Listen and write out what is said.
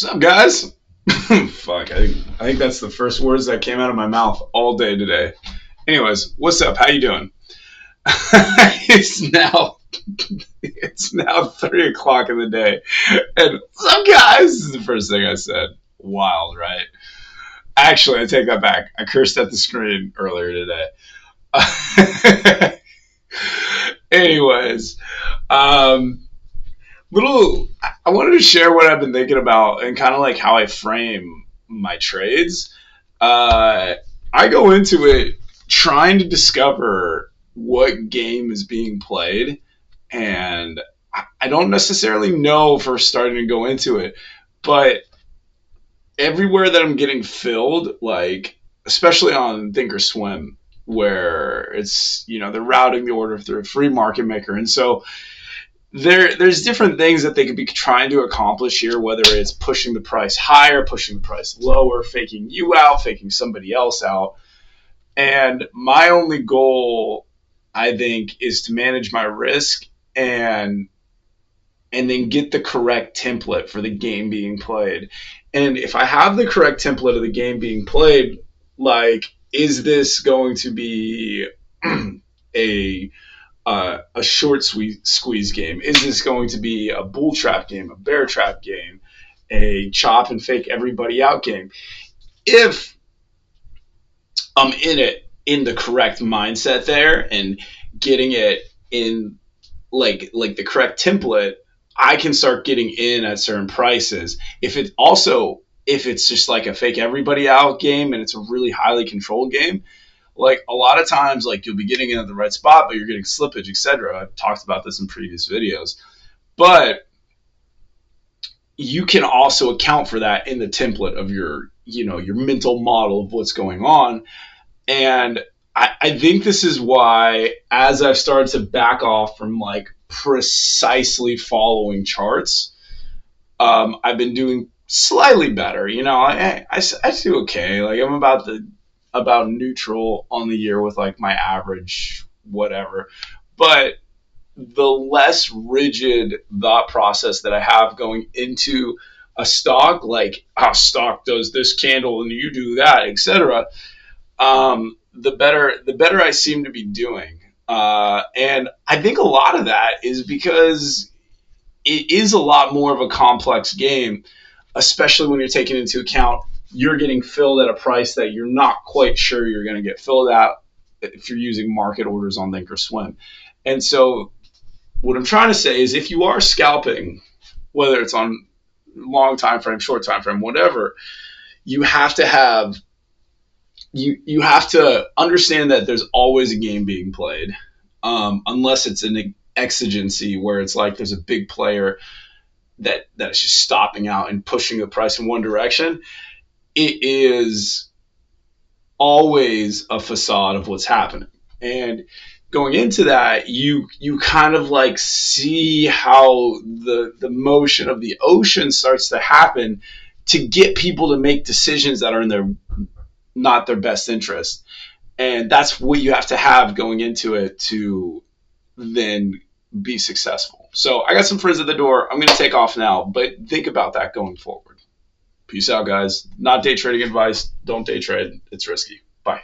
What's up, guys? Fuck, I think that's the first words that came out of my mouth all day today. Anyways, what's up? How you doing? it's now it's now 3 o'clock in the day, and what's up, guys? This is the first thing I said. Wild, right? Actually, I take that back. I cursed at the screen earlier today. Anyways, um, I wanted to share what I've been thinking about and kind of like how I frame my trades. Uh, I go into it trying to discover what game is being played, and I don't necessarily know for starting to go into it, but everywhere that I'm getting filled, like especially on Thinkorswim, where it's they're routing the order through a free market maker, and so there's different things that they could be trying to accomplish here, whether it's pushing the price higher, pushing the price lower, faking you out, faking somebody else out. And my only goal, I think, is to manage my risk and then get the correct template for the game being played. And if I have the correct template of the game being played, like, is this going to be a a short squeeze game? Is this going to be a bull trap game, a bear trap game, a chop and fake everybody out game? If I'm in the correct mindset there and getting it in like the correct template, I can start getting in at certain prices. If it's just like a fake everybody out game and it's a really highly controlled game, like a lot of times, like you'll be getting in at the right spot, but you're getting slippage, etc. I've talked about this in previous videos, but you can also account for that in the template of your mental model of what's going on. And I think this is why, as I've started to back off from like precisely following charts, I've been doing slightly better. I do okay. Like I'm about neutral on the year with like my average whatever. But the less rigid thought process that I have going into a stock, like stock does this candle and you do that, etc. The better I seem to be doing. And I think a lot of that is because it is a lot more of a complex game, especially when you're taking into account you're getting filled at a price that you're not quite sure you're going to get filled at if you're using market orders on Thinkorswim. And so what I'm trying to say is if you are scalping, whether it's on long time frame, short time frame, whatever, you have to have you have to understand that there's always a game being played, unless it's an exigency where it's like there's a big player that's just stopping out and pushing the price in one direction. It is always a facade of what's happening. And going into that, you kind of like see how the motion of the ocean starts to happen to get people to make decisions that are in their not their best interest. And that's what you have to have going into it to then be successful. So I got some friends at the door. I'm going to take off now, but think about that going forward. Peace out, guys. Not day trading advice. Don't day trade. It's risky. Bye.